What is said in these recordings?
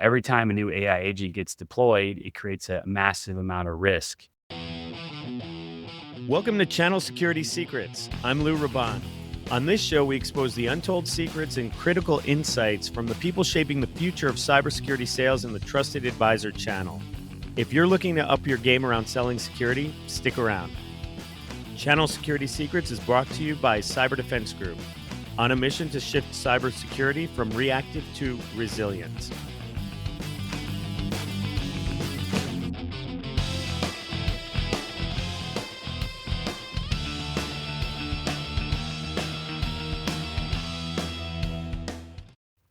every time a new AI agent gets deployed, it creates a massive amount of risk. Welcome to Channel Security Secrets. I'm Lou Raban. On this show, we expose the untold secrets and critical insights from the people shaping the future of cybersecurity sales in the Trusted Advisor channel. If you're looking to up your game around selling security, stick around. Channel Security Secrets is brought to you by Cyber Defense Group, on a mission to shift cybersecurity from reactive to resilient.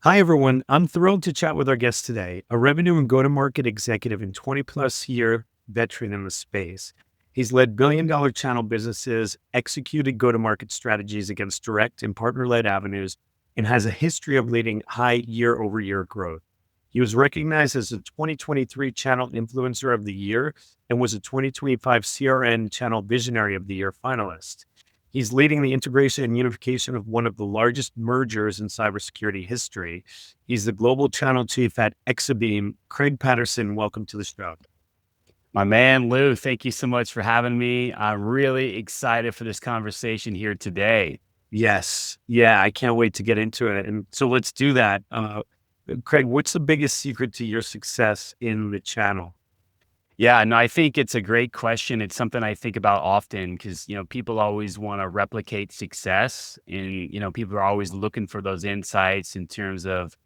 Hi, everyone. I'm thrilled to chat with our guest today, a revenue and go-to-market executive and 20-plus year veteran in the space. He's led billion-dollar channel businesses, executed go-to-market strategies against direct and partner-led avenues, and has a history of leading high year-over-year growth. He was recognized as the 2023 Channel Influencer of the Year and was a 2025 CRN Channel Visionary of the Year finalist. He's leading the integration and unification of one of the largest mergers in cybersecurity history. He's the global channel chief at Exabeam. Craig Patterson, welcome to the show. My man, Lou, thank you so much for having me. I'm really excited for this conversation here today. Yes. Yeah, I can't wait to get into it. And so let's do that. Craig, what's the biggest secret to your success in the channel? Yeah, no, I think it's a great question. It's something I think about often because, people always want to replicate success and, people are always looking for those insights in terms of,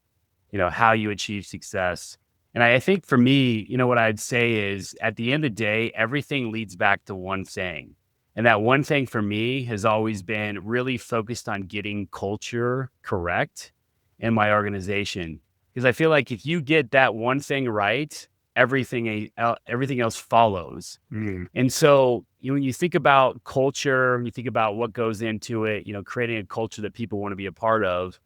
how you achieve success. And I think for me, what I'd say is at the end of the day, everything leads back to one thing. And that one thing for me has always been really focused on getting culture correct in my organization. Because I feel like if you get that one thing right, everything else follows. And so when you think about culture, you think about what goes into it, creating a culture that people want to be a part of,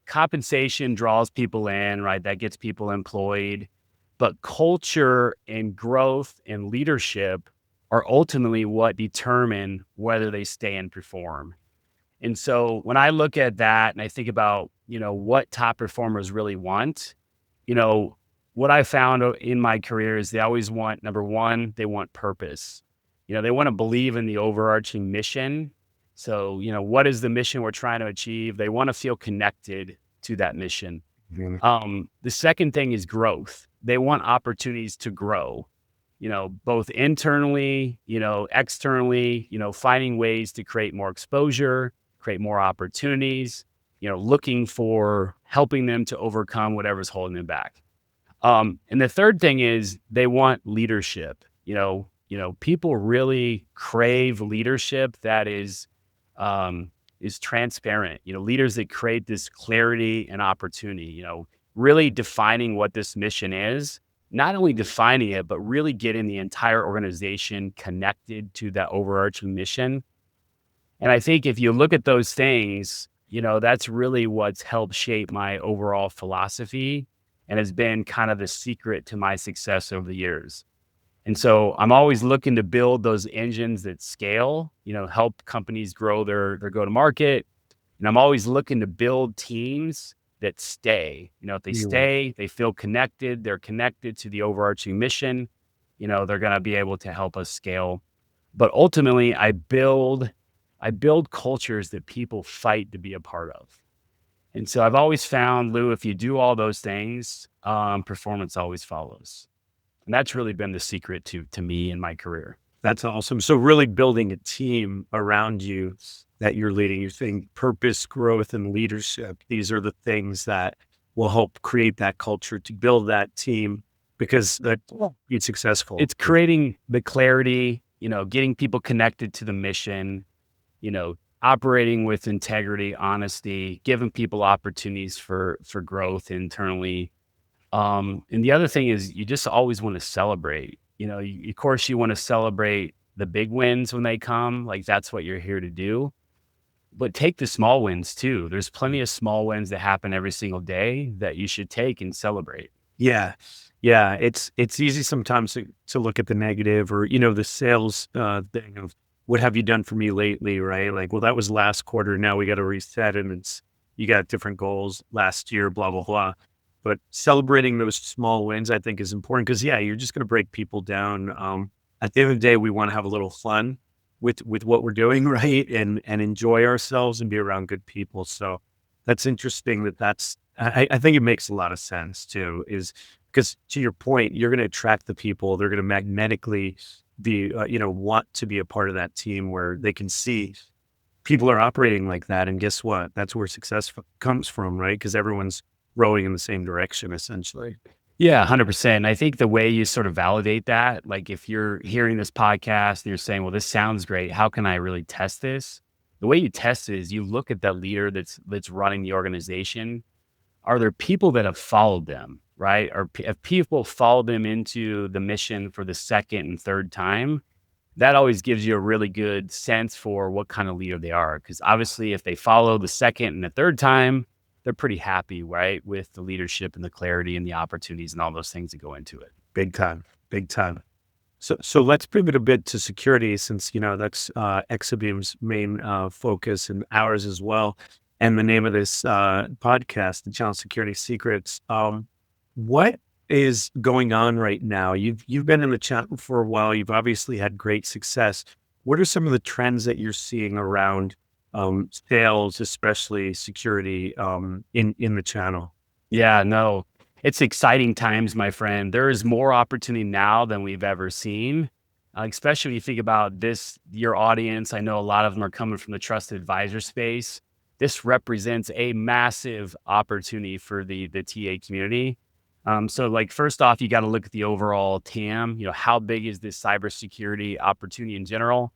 compensation draws people in, right? That gets people employed. But culture and growth and leadership are ultimately what determine whether they stay and perform. And so when I look at that and I think about, what top performers really want, what I found in my career is they always want, number one, they want purpose. They want to believe in the overarching mission. So, what is the mission we're trying to achieve? They want to feel connected to that mission. The second thing is growth. They want opportunities to grow, both internally, externally, finding ways to create more exposure, create more opportunities, looking for helping them to overcome whatever's holding them back. And the third thing is they want leadership. People really crave leadership that is transparent, leaders that create this clarity and opportunity, really defining what this mission is, not only defining it, but really getting the entire organization connected to that overarching mission. And I think if you look at those things, that's really what's helped shape my overall philosophy and has been kind of the secret to my success over the years. And so I'm always looking to build those engines that scale, help companies grow their go-to-market. And I'm always looking to build teams that stay. If they stay, they feel connected, they're connected to the overarching mission, they're going to be able to help us scale. But ultimately, I build cultures that people fight to be a part of. And so I've always found, Lou, if you do all those things, performance always follows. And that's really been the secret to me in my career. That's awesome. So really building a team around you that you're leading, you're saying purpose, growth, and leadership. These are the things that will help create that culture to build that team because that be successful. It's creating the clarity, getting people connected to the mission, operating with integrity, honesty, giving people opportunities for growth internally. And the other thing is you just always want to celebrate, of course you want to celebrate the big wins when they come, like that's what you're here to do, but take the small wins too. There's plenty of small wins that happen every single day that you should take and celebrate. Yeah. Yeah. It's easy sometimes to look at the negative or, the sales thing of what have you done for me lately, right? Like, well, that was last quarter. Now we got to reset and you got different goals last year, blah, blah, blah. but celebrating those small wins, I think, is important because, yeah, you're just going to break people down. At the end of the day, we want to have a little fun with what we're doing, right? And enjoy ourselves and be around good people. So that's interesting I think it makes a lot of sense too, is because to your point, you're going to attract the people, they're going to magnetically want to be a part of that team where they can see people are operating like that. And guess what? That's where comes from, right? Because everyone's rowing in the same direction, essentially. Yeah, 100%. I think the way you sort of validate that, like if you're hearing this podcast and you're saying, well, this sounds great. How can I really test this? The way you test it is you look at that leader that's running the organization. Are there people that have followed them, right? Or have people followed them into the mission for the second and third time? That always gives you a really good sense for what kind of leader they are. Because obviously, if they follow the second and the third time, they're pretty happy, right, with the leadership and the clarity and the opportunities and all those things that go into it. Big time, big time. So let's pivot a bit to security since, that's Exabeam's main focus and ours as well. And the name of this podcast, the Channel Security Secrets. What is going on right now? You've been in the channel for a while. You've obviously had great success. What are some of the trends that you're seeing around sales, especially security, in the channel? Yeah, no, it's exciting times, my friend. There is more opportunity now than we've ever seen, especially when you think about your audience. I know a lot of them are coming from the trusted advisor space. This represents a massive opportunity for the TA community. So like first off, you got to look at the overall TAM. How big is this cybersecurity opportunity in general?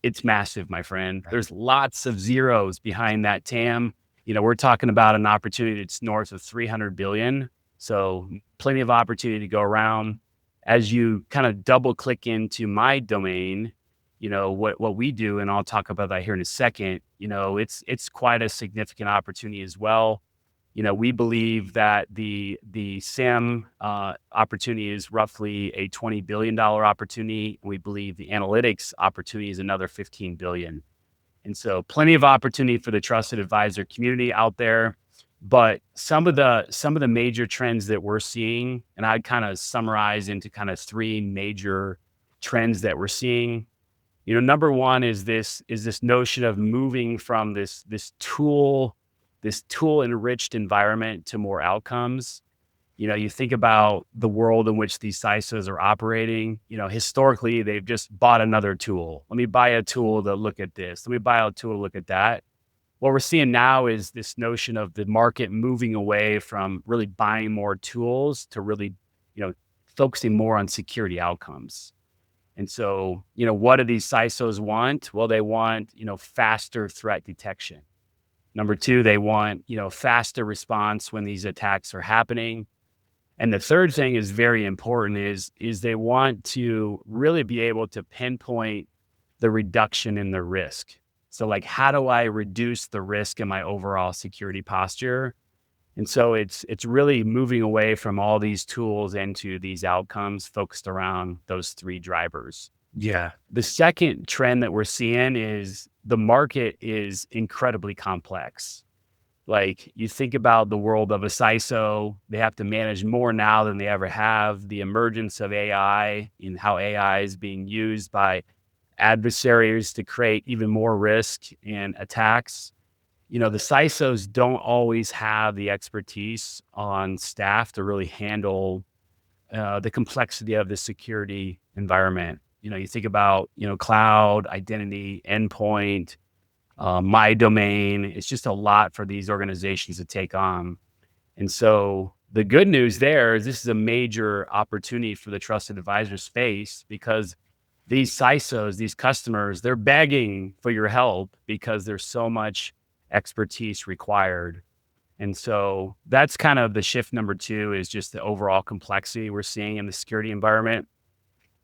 It's massive, my friend. There's lots of zeros behind that TAM. We're talking about an opportunity that's north of 300 billion. So plenty of opportunity to go around. As you kind of double click into my domain, what we do, and I'll talk about that here in a second, it's quite a significant opportunity as well. We believe that the SIM opportunity is roughly a $20 billion opportunity. We believe the analytics opportunity is another 15 billion. And so plenty of opportunity for the trusted advisor community out there. But some of the major trends that we're seeing, and I'd kind of summarize into kind of three major trends that we're seeing. Number one is this notion of moving from this tool enriched environment to more outcomes. You think about the world in which these CISOs are operating. Historically, they've just bought another tool. Let me buy a tool to look at this. Let me buy a tool to look at that. What we're seeing now is this notion of the market moving away from really buying more tools to really, focusing more on security outcomes. And so, what do these CISOs want? Well, they want, faster threat detection. Number two, they want, faster response when these attacks are happening. And the third thing is very important is they want to really be able to pinpoint the reduction in the risk. So like, how do I reduce the risk in my overall security posture? And so it's really moving away from all these tools into these outcomes focused around those three drivers. Yeah. The second trend that we're seeing is the market is incredibly complex. Like you think about the world of a CISO, they have to manage more now than they ever have. The emergence of AI and how AI is being used by adversaries to create even more risk and attacks. The CISOs don't always have the expertise on staff to really handle the complexity of the security environment. You think about, cloud, identity, endpoint, my domain. It's just a lot for these organizations to take on. And so the good news there is this is a major opportunity for the trusted advisor space because these CISOs, these customers, they're begging for your help because there's so much expertise required. And so that's kind of the shift number two is just the overall complexity we're seeing in the security environment.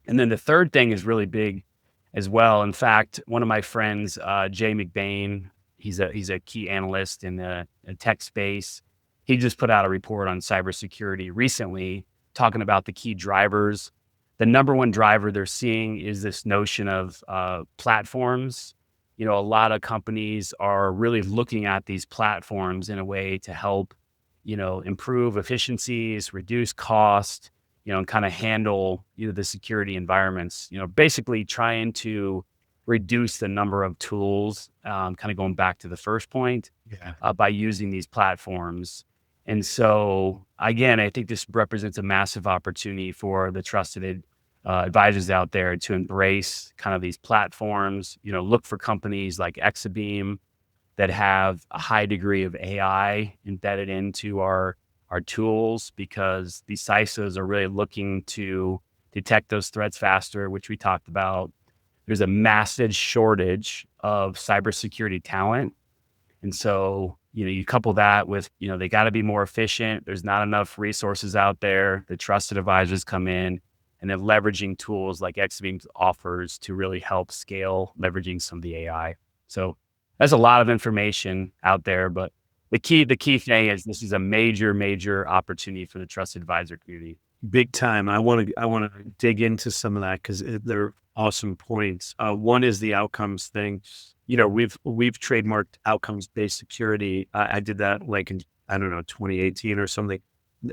And then the third thing is really big as well. In fact, one of my friends, Jay McBain, he's a key analyst in the tech space. He just put out a report on cybersecurity recently, talking about the key drivers. The number one driver they're seeing is this notion of platforms. A lot of companies are really looking at these platforms in a way to help, improve efficiencies, reduce cost, and kind of handle, the security environments, basically trying to reduce the number of tools, kind of going back to the first point, Yeah. by using these platforms. And so, again, I think this represents a massive opportunity for the trusted advisors out there to embrace kind of these platforms. Look for companies like Exabeam that have a high degree of AI embedded into our tools, because these CISOs are really looking to detect those threats faster, which we talked about. There's a massive shortage of cybersecurity talent. And so, you couple that with, they got to be more efficient. There's not enough resources out there. The trusted advisors come in, and then leveraging tools like Exabeam offers to really help scale, leveraging some of the AI. So there's a lot of information out there, but the key thing is this is a major, major opportunity for the trusted advisor community. Big time. I want to dig into some of that because they're awesome points. One is the outcomes thing. We've trademarked outcomes based security. I did that like in, I don't know, 2018 or something.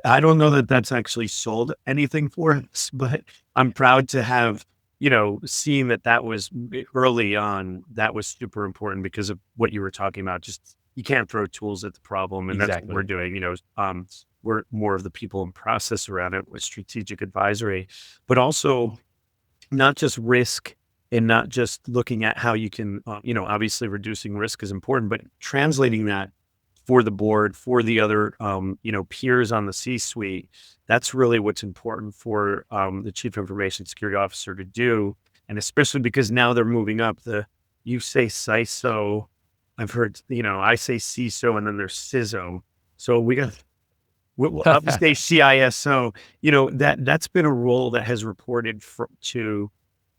I don't know that that's actually sold anything for us, but I'm proud to have, seen that was early on. That was super important because of what you were talking about. Just you can't throw tools at the problem, and that's what we're Exactly. doing. We're more of the people and process around it with strategic advisory, but also not just risk and not just looking at how you can, obviously reducing risk is important, but translating that for the board, for the other, peers on the C-suite. That's really what's important for the chief information security officer to do. And especially because now they're moving up you say CISO, I've heard, I say CISO and then there's CISO. So we got, well, I'll just say CISO, that's been a role that has reported to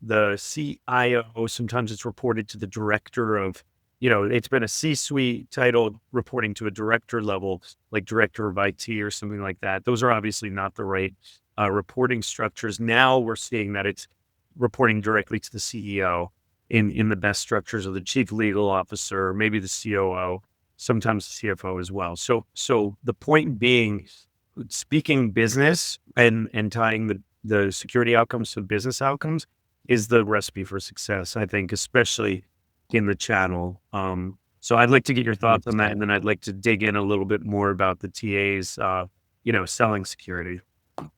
the CIO. Sometimes it's reported to the director of, it's been a C-suite title reporting to a director level, like director of IT or something like that. Those are obviously not the right reporting structures. Now we're seeing that it's reporting directly to the CEO in the best structures of the chief legal officer, maybe the COO, sometimes the CFO as well. So the point being, speaking business and tying the security outcomes to business outcomes is the recipe for success, I think, especially in the channel. So I'd like to get your thoughts on that, 100%. and then I'd like to dig in a little bit more about the TAs, selling security.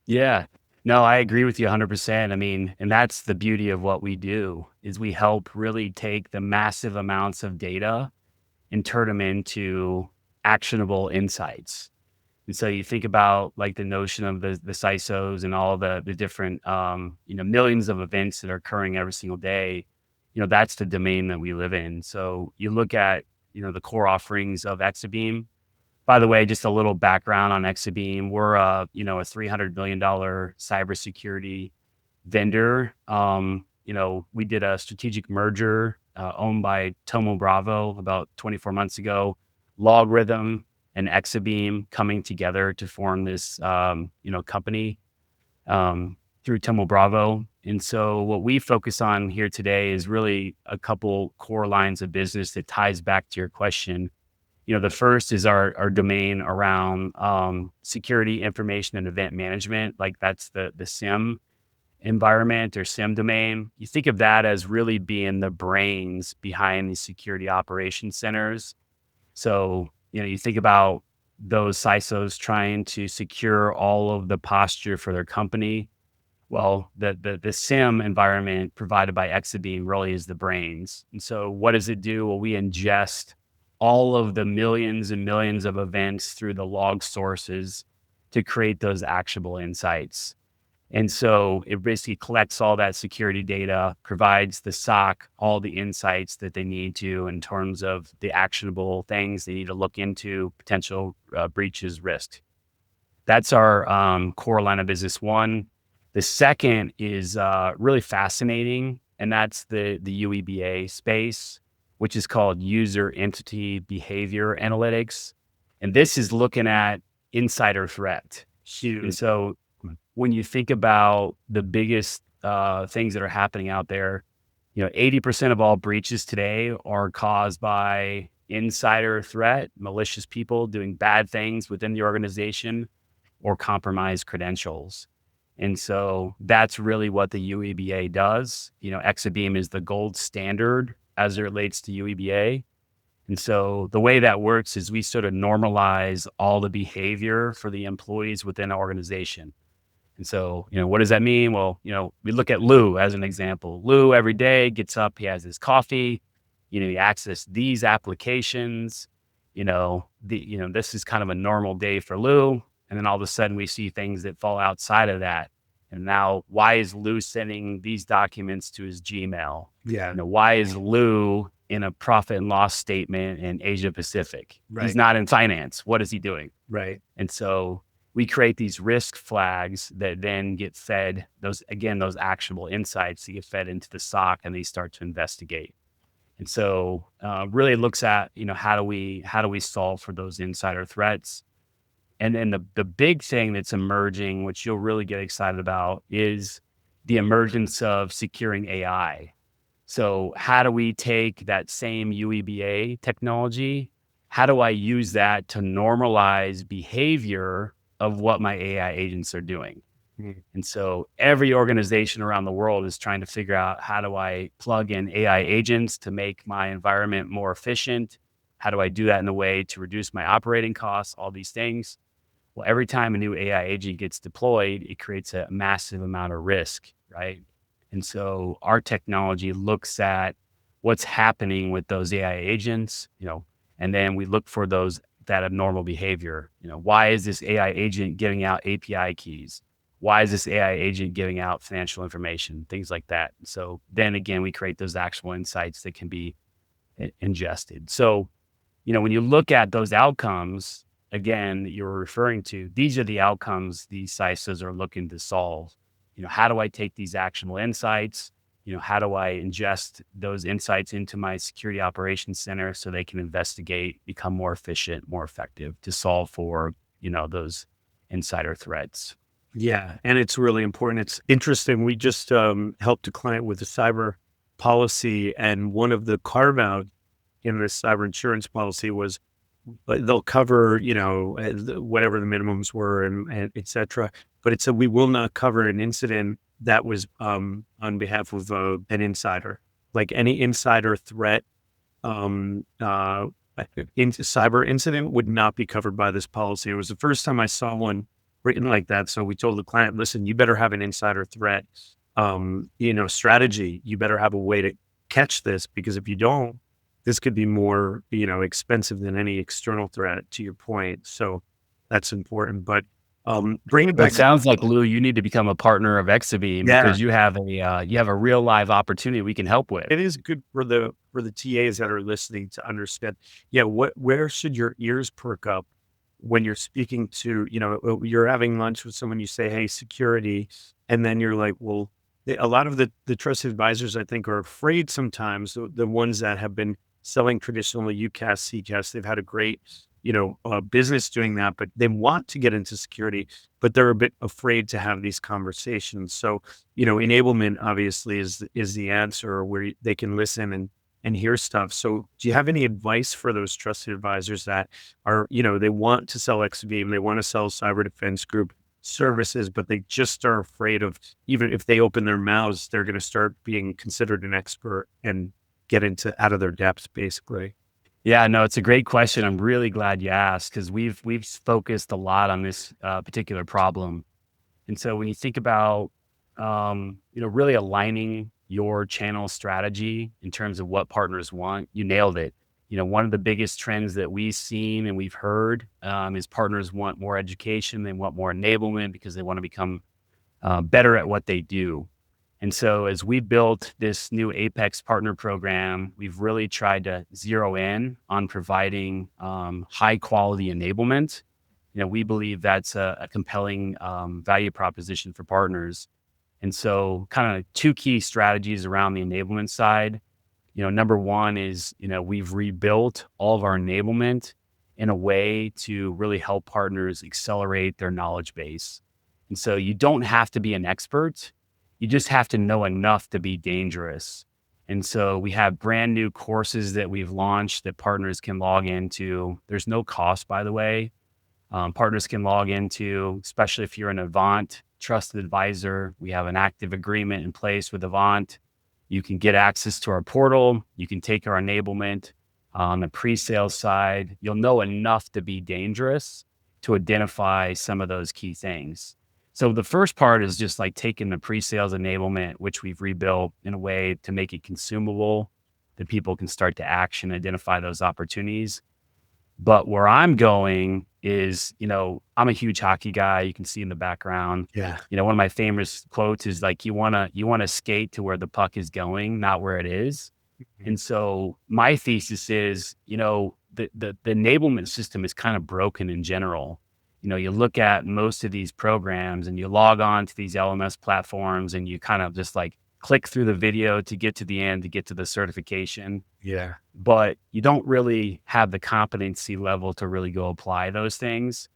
Yeah. No, I agree with you 100%. I mean, and that's the beauty of what we do is we help really take the massive amounts of data and turn them into actionable insights. And so you think about like the notion of the CISOs and all the different, millions of events that are occurring every single day. That's the domain that we live in. So you look at, the core offerings of Exabeam. By the way, just a little background on Exabeam. We're a $300 million cybersecurity vendor. We did a strategic merger owned by Tomo Bravo about 24 months ago. Logarithm and Exabeam coming together to form this company through Tomo Bravo. And so what we focus on here today is really a couple core lines of business that ties back to your question. The first is our domain around security, information, and event management. Like that's the SIM environment or SIM domain. You think of that as really being the brains behind the security operations centers. So, you think about those CISOs trying to secure all of the posture for their company. Well, the SIM environment provided by Exabeam really is the brains. And so what does it do? Well, we ingest all of the millions and millions of events through the log sources to create those actionable insights. And so it basically collects all that security data, provides the SOC all the insights that they need to in terms of the actionable things they need to look into, potential breaches, risk. That's our core line of business one. The second is really fascinating, and that's the UEBA space, which is called User Entity Behavior Analytics. And this is looking at insider threat. And Huge. so when you think about the biggest things that are happening out there, 80% of all breaches today are caused by insider threat, malicious people doing bad things within the organization, or compromised credentials. And so that's really what the UEBA does. Exabeam is the gold standard as it relates to UEBA. And so the way that works is we sort of normalize all the behavior for the employees within our organization. And so, what does that mean? Well, we look at Lou as an example. Lou every day gets up, he has his coffee, he accesses these applications, this is kind of a normal day for Lou. And then all of a sudden we see things that fall outside of that. And now why is Lou sending these documents to his Gmail? Yeah. Why is Lou in a profit and loss statement in Asia Pacific? Right. He's not in finance. What is he doing? Right. And so we create these risk flags that then get fed those actionable insights that get fed into the SOC, and they start to investigate. And so really looks at, how do we solve for those insider threats? And then the big thing that's emerging, which you'll really get excited about, is the emergence of securing AI. So how do we take that same UEBA technology? How do I use that to normalize behavior of what my AI agents are doing? Mm. And so every organization around the world is trying to figure out, how do I plug in AI agents to make my environment more efficient? How do I do that in a way to reduce my operating costs? All these things. Well, every time a new AI agent gets deployed, it creates a massive amount of risk, right? And so our technology looks at what's happening with those AI agents, and then we look for that abnormal behavior. Why is this AI agent giving out API keys? Why is this AI agent giving out financial information? Things like that. So then again, we create those actual insights that can be ingested. So, when you look at those outcomes, again, that you're referring to, these are the outcomes these CISOs are looking to solve. How do I take these actionable insights? How do I ingest those insights into my security operations center so they can investigate, become more efficient, more effective to solve for, those insider threats? Yeah. And it's really important. It's interesting. We just helped a client with a cyber policy, and one of the carve out in this cyber insurance policy was they'll cover, whatever the minimums were and et cetera. But it said, we will not cover an incident that was on behalf of an insider, like any insider threat, um, uh, cyber incident would not be covered by this policy. It was the first time I saw one written like that. So we told the client, listen, you better have an insider threat, strategy. You better have a way to catch this, because if you don't, this could be more, expensive than any external threat, to your point. So that's important. But bring it But it back. sounds like, Lou, you need to become a partner of Exabeam, Yeah, because you have a real live opportunity we can help with. it is good for the TAs that are listening to understand. Yeah, where should your ears perk up when you're speaking to, you're having lunch with someone, you say, hey, security, and then you're like, well, a lot of the trusted advisors, I think, are afraid sometimes, the ones that have been selling traditionally UCaaS, CCaaS, they've had a great, business doing that, but they want to get into security, but they're a bit afraid to have these conversations. So, enablement obviously is the answer, where they can listen and hear stuff. So do you have any advice for those trusted advisors that are, they want to sell Exabeam, they want to sell Cyber Defense Group services, but they just are afraid of, even if they open their mouths, they're going to start being considered an expert and get into out of their depths, basically? Yeah, no, it's a great question. I'm really glad you asked, because we've focused a lot on this particular problem. And so when you think about, really aligning your channel strategy in terms of what partners want, you nailed it. One of the biggest trends that we've seen and we've heard is partners want more education, they want more enablement, because they want to become better at what they do. And so as we built this new Apex partner program, we've really tried to zero in on providing high quality enablement. We believe that's a compelling value proposition for partners. And so kind of two key strategies around the enablement side. Number one is, we've rebuilt all of our enablement in a way to really help partners accelerate their knowledge base. And so you don't have to be an expert. You just have to know enough to be dangerous. And so we have brand new courses that we've launched that partners can log into. There's no cost, by the way. Partners can log into, especially if you're an Avant trusted advisor. We have an active agreement in place with Avant. You can get access to our portal. You can take our enablement. On the pre-sales side, you'll know enough to be dangerous to identify some of those key things. So the first part is just like taking the pre-sales enablement, which we've rebuilt in a way to make it consumable, that people can start to action, identify those opportunities. But where I'm going is, I'm a huge hockey guy. You can see in the background. Yeah. One of my famous quotes is like, you wanna skate to where the puck is going, not where it is. Mhm. And so my thesis is, the enablement system is kind of broken in general. You look at most of these programs and you log on to these LMS platforms and you kind of just like click through the video to get to the end, to get to the certification, Yeah. but you don't really have the competency level to really go apply those things.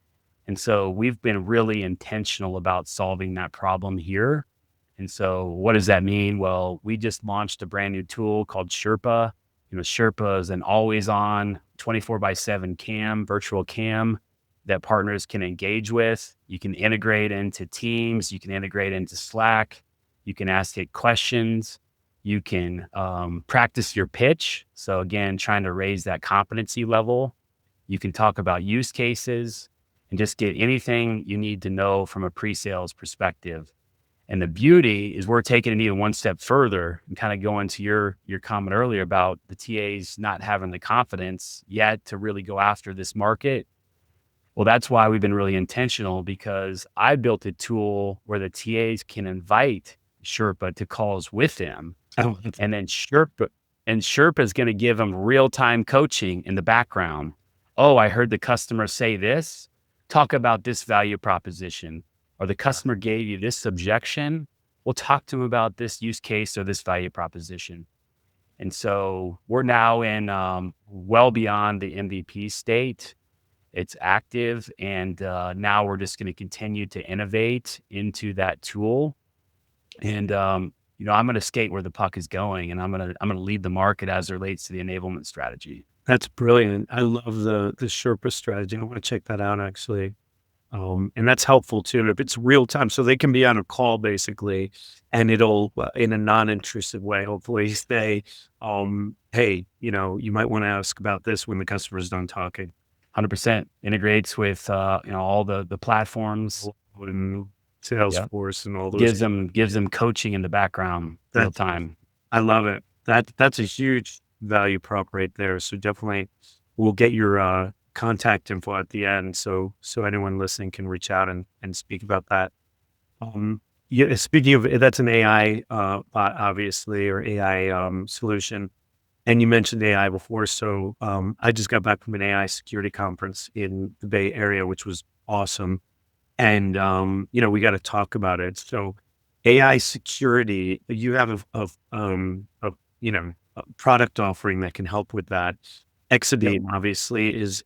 And so we've been really intentional about solving that problem here. And so what does that mean? Well, we just launched a brand new tool called Sherpa. Sherpa is an always on 24 by 7 cam, virtual cam that partners can engage with. You can integrate into Teams, you can integrate into Slack, you can ask it questions, you can practice your pitch. So, again, trying to raise that competency level. You can talk about use cases and just get anything you need to know from a pre sales perspective. And the beauty is we're taking it even one step further and kind of going to your comment earlier about the TAs not having the confidence yet to really go after this market. Well, that's why we've been really intentional because I built a tool where the TAs can invite Sherpa to calls with them. Oh, that's And then Sherpa is going to give them real-time coaching in the background. Oh, I heard the customer say this. Talk about this value proposition. Or the customer gave you this objection. We'll talk to them about this use case or this value proposition. And so we're now in well beyond the MVP state. It's active, and now we're just going to continue to innovate into that tool. And I'm going to skate where the puck is going, and I'm going to lead the market as it relates to the enablement strategy. that's brilliant. I love the Sherpa strategy. I want to check that out actually. And that's helpful too. If it's real time, so they can be on a call basically, and it'll in a non-intrusive way, hopefully say, hey, you might want to ask about this when the customer's done talking. 100% integrates with all the platforms. And Yeah, Salesforce and all those. gives them coaching in the background real That's time. I love it. That's a huge value prop right there. So definitely we'll get your contact info at the end so anyone listening can reach out and speak about that. Yeah, speaking of that's an AI bot obviously or AI solution. And you mentioned AI before. So I just got back from an AI security conference in the Bay Area, which was awesome. And we got to talk about it. So AI security, you have a product offering that can help with that. Yep. Exabeam obviously is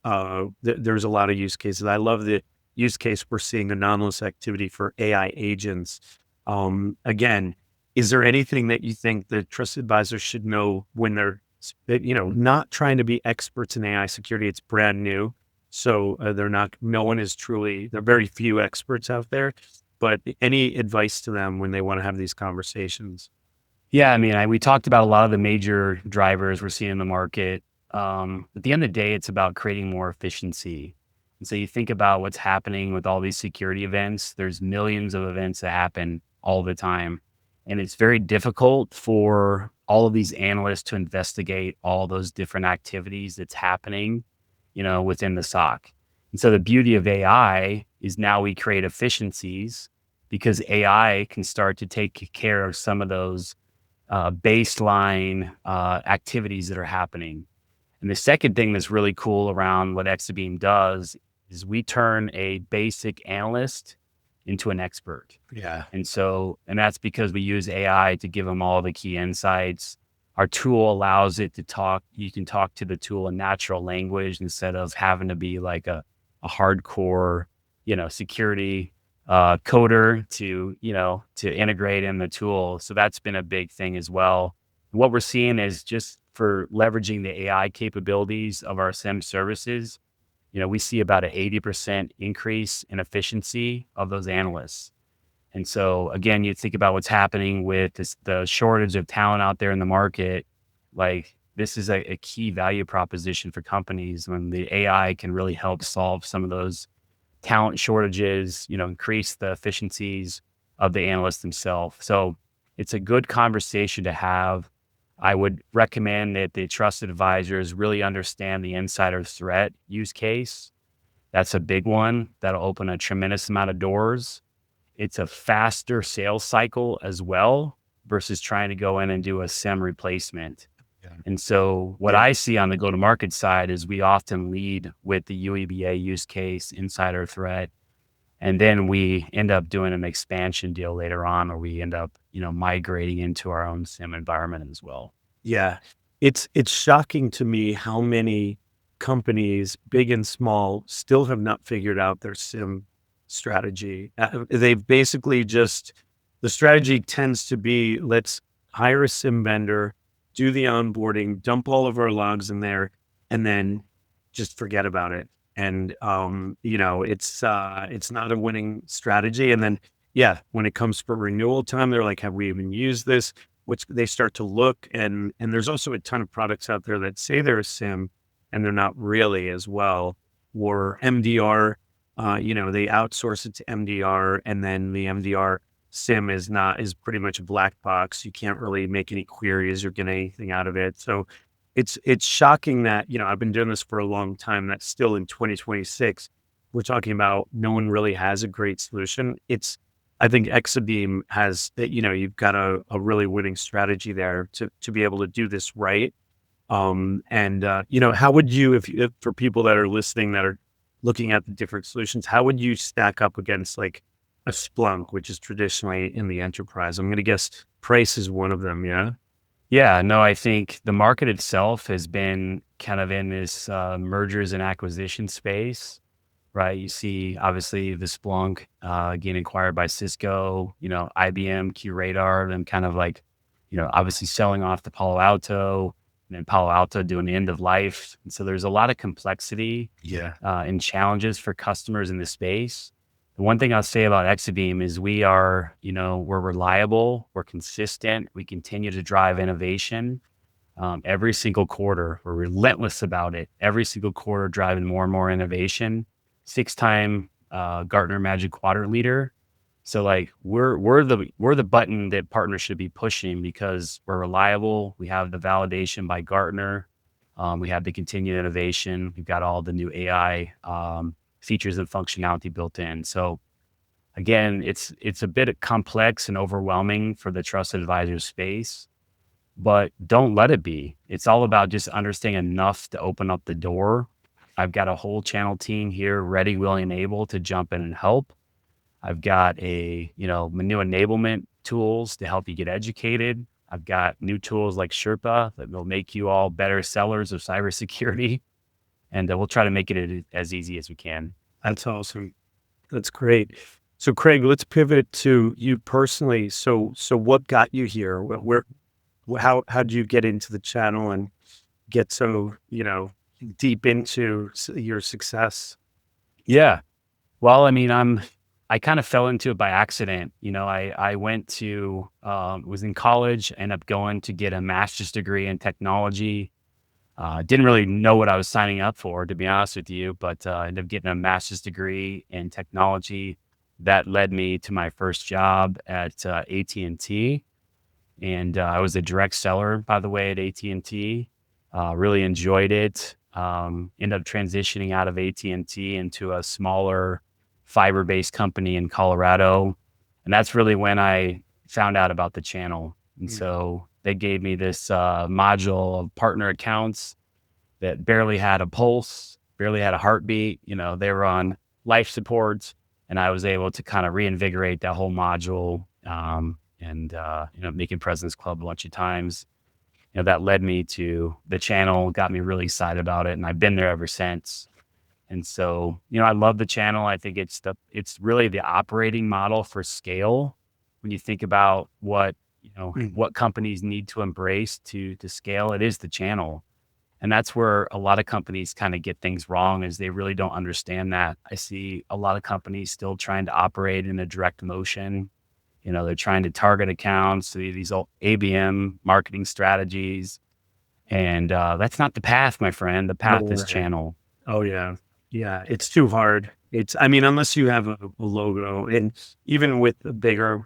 there's a lot of use cases. I love the use case we're seeing anomalous activity for AI agents. Again, is there anything that you think the trusted advisors should know when they're not trying to be experts in AI security? It's brand new. So no one is truly, there are very few experts out there, but any advice to them when they want to have these conversations? Yeah, I mean, we talked about a lot of the major drivers we're seeing in the market. At the end of the day, it's about creating more efficiency. And so you think about what's happening with all these security events. There's millions of events that happen all the time. And it's very difficult for all of these analysts to investigate all those different activities that's happening, within the SOC. And so the beauty of AI is now we create efficiencies because AI can start to take care of some of those baseline activities that are happening. And the second thing that's really cool around what Exabeam does is we turn a basic analyst into an expert. Yeah. And that's because we use AI to give them all the key insights. Our tool allows it to talk. You can talk to the tool in natural language instead of having to be like a hardcore, security coder to integrate in the tool. So that's been a big thing as well. What we're seeing is just for leveraging the AI capabilities of our SIM services, we see about an 80% increase in efficiency of those analysts. And so again, you think about what's happening with the shortage of talent out there in the market. Like this is a key value proposition for companies when the AI can really help solve some of those talent shortages, increase the efficiencies of the analysts themselves. So it's a good conversation to have. I would recommend that the trusted advisors really understand the insider threat use case. That's a big one that'll open a tremendous amount of doors. It's a faster sales cycle as well versus trying to go in and do a SIM replacement. Yeah. And so what Yeah. I see on the go-to-market side is we often lead with the UEBA use case, insider threat, and then we end up doing an expansion deal later on, or we end up, migrating into our own SIM environment as well. Yeah. It's shocking to me how many companies, big and small, still have not figured out their SIM strategy. They've basically just the strategy tends to be, let's hire a SIM vendor, do the onboarding, dump all of our logs in there, and then just forget about it. And it's not a winning strategy. And then yeah, when it comes for renewal time, they're like, have we even used this? Which they start to look, and there's also a ton of products out there that say they're a SIM and they're not really as well. Or MDR, they outsource it to MDR, and then the MDR SIM is pretty much a black box. You can't really make any queries or get anything out of it. So it's shocking that, I've been doing this for a long time, that still in 2026, we're talking about no one really has a great solution. I think Exabeam has, you've got a really winning strategy there to be able to do this right. How would you, if for people that are listening that are looking at the different solutions, how would you stack up against like a Splunk, which is traditionally in the enterprise? I'm going to guess price is one of them. Yeah. Yeah, no, I think the market itself has been kind of in this mergers and acquisition space, right? You see, obviously, the Splunk getting acquired by Cisco, IBM, QRadar, them kind of like, obviously selling off to Palo Alto, and then Palo Alto doing the end of life. And so there's a lot of complexity Yeah. and challenges for customers in this space. The one thing I'll say about Exabeam is we're reliable, we're consistent, we continue to drive innovation every single quarter. We're relentless about it. Every single quarter, driving more and more innovation. 6-time Gartner Magic Quadrant leader. So like we're the button that partners should be pushing because we're reliable. We have the validation by Gartner. We have the continued innovation. We've got all the new AI features and functionality built in. So again, it's a bit complex and overwhelming for the trusted advisor space, but don't let it be. It's all about just understanding enough to open up the door. I've got a whole channel team here ready, willing, and able to jump in and help. I've got new enablement tools to help you get educated. I've got new tools like Sherpa that will make you all better sellers of cybersecurity. And we'll try to make it as easy as we can. That's awesome. That's great. So Craig, let's pivot to you personally. So what got you here? How did you get into the channel and get so, deep into your success? Yeah. Well, I mean, I kind of fell into it by accident. I went to, was in college, ended up going to get a master's degree in technology. Didn't really know what I was signing up for, to be honest with you, but ended up getting a master's degree in technology. That led me to my first job at AT&T. And I was a direct seller, by the way, at AT&T. Really enjoyed it. Ended up transitioning out of AT&T into a smaller fiber-based company in Colorado. And that's really when I found out about the channel. And Mm. so they gave me this module of partner accounts that barely had a pulse, barely had a heartbeat. They were on life support, and I was able to kind of reinvigorate that whole module and making President's Club a bunch of times. That led me to the channel, got me really excited about it, and I've been there ever since. And so, I love the channel. I think it's really the operating model for scale. When you think about what, Mm. what companies need to embrace to scale, it is the channel. And that's where a lot of companies kind of get things wrong is they really don't understand that. I see a lot of companies still trying to operate in a direct motion. They're trying to target accounts, these old ABM marketing strategies. And that's not the path, my friend. The No path is way. channel. Oh yeah. Yeah. It's too hard. I mean, unless you have a logo and even with the bigger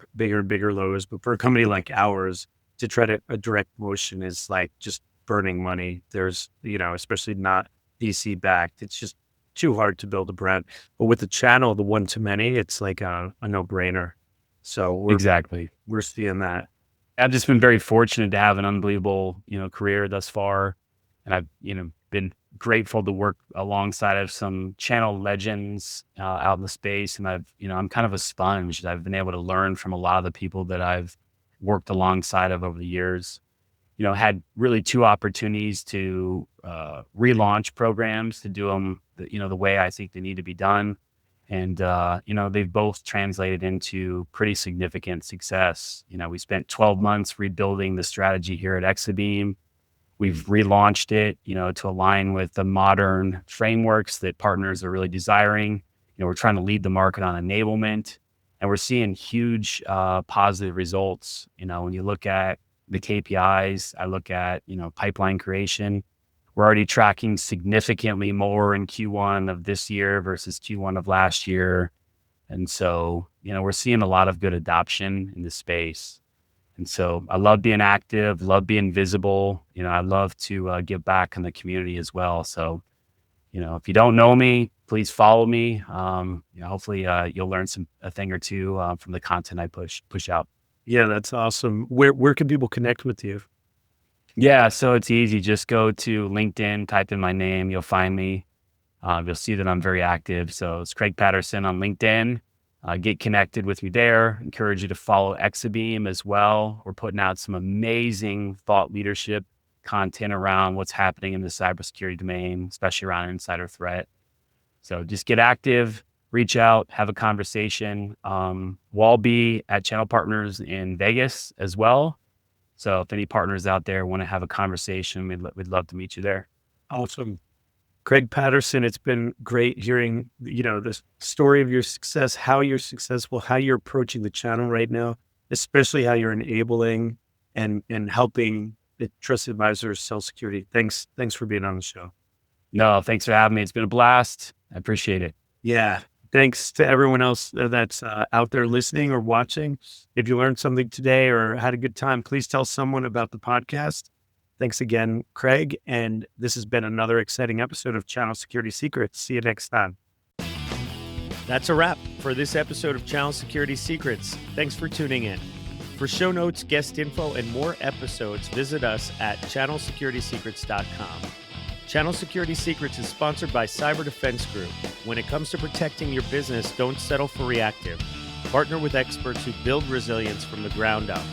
logos, but for a company like ours to try to a direct motion is like just burning money. There's, especially not DC backed. It's just too hard to build a brand. But with the channel, the one to many, it's like a no brainer. So Exactly. we're seeing that. I've just been very fortunate to have an unbelievable, career thus far. And I've, been grateful to work alongside of some channel legends out in the space. And I'm kind of a sponge. I've been able to learn from a lot of the people that I've worked alongside of over the years. Had really two opportunities to relaunch programs to do them, the way I think they need to be done. And, they've both translated into pretty significant success. We spent 12 months rebuilding the strategy here at Exabeam. We've relaunched it, to align with the modern frameworks that partners are really desiring. We're trying to lead the market on enablement, and we're seeing huge positive results. When you look at the KPIs, I look at, pipeline creation. We're already tracking significantly more in Q1 of this year versus Q1 of last year. And so, we're seeing a lot of good adoption in this space. And so I love being active, love being visible. I love to give back in the community as well. So, if you don't know me, please follow me. Hopefully you'll learn a thing or two from the content I push out. Yeah, that's awesome. Where can people connect with you? Yeah, so it's easy. Just go to LinkedIn, type in my name, you'll find me. You'll see that I'm very active. So it's Craig Patterson on LinkedIn. Get connected with me there. Encourage you to follow Exabeam as well. We're putting out some amazing thought leadership content around what's happening in the cybersecurity domain, especially around insider threat. So just get active, reach out, have a conversation. We'll be at Channel Partners in Vegas as well. So if any partners out there want to have a conversation, we'd love to meet you there. Awesome. Craig Patterson, it's been great hearing, the story of your success, how you're successful, how you're approaching the channel right now, especially how you're enabling and helping the trusted advisors sell security. Thanks for being on the show. No, thanks for having me. It's been a blast. I appreciate it. Yeah. Thanks to everyone else that's out there listening or watching. If you learned something today or had a good time, please tell someone about the podcast. Thanks again, Craig. And this has been another exciting episode of Channel Security Secrets. See you next time. That's a wrap for this episode of Channel Security Secrets. Thanks for tuning in. For show notes, guest info, and more episodes, visit us at channelsecuritysecrets.com. Channel Security Secrets is sponsored by Cyber Defense Group. When it comes to protecting your business, don't settle for reactive. Partner with experts who build resilience from the ground up.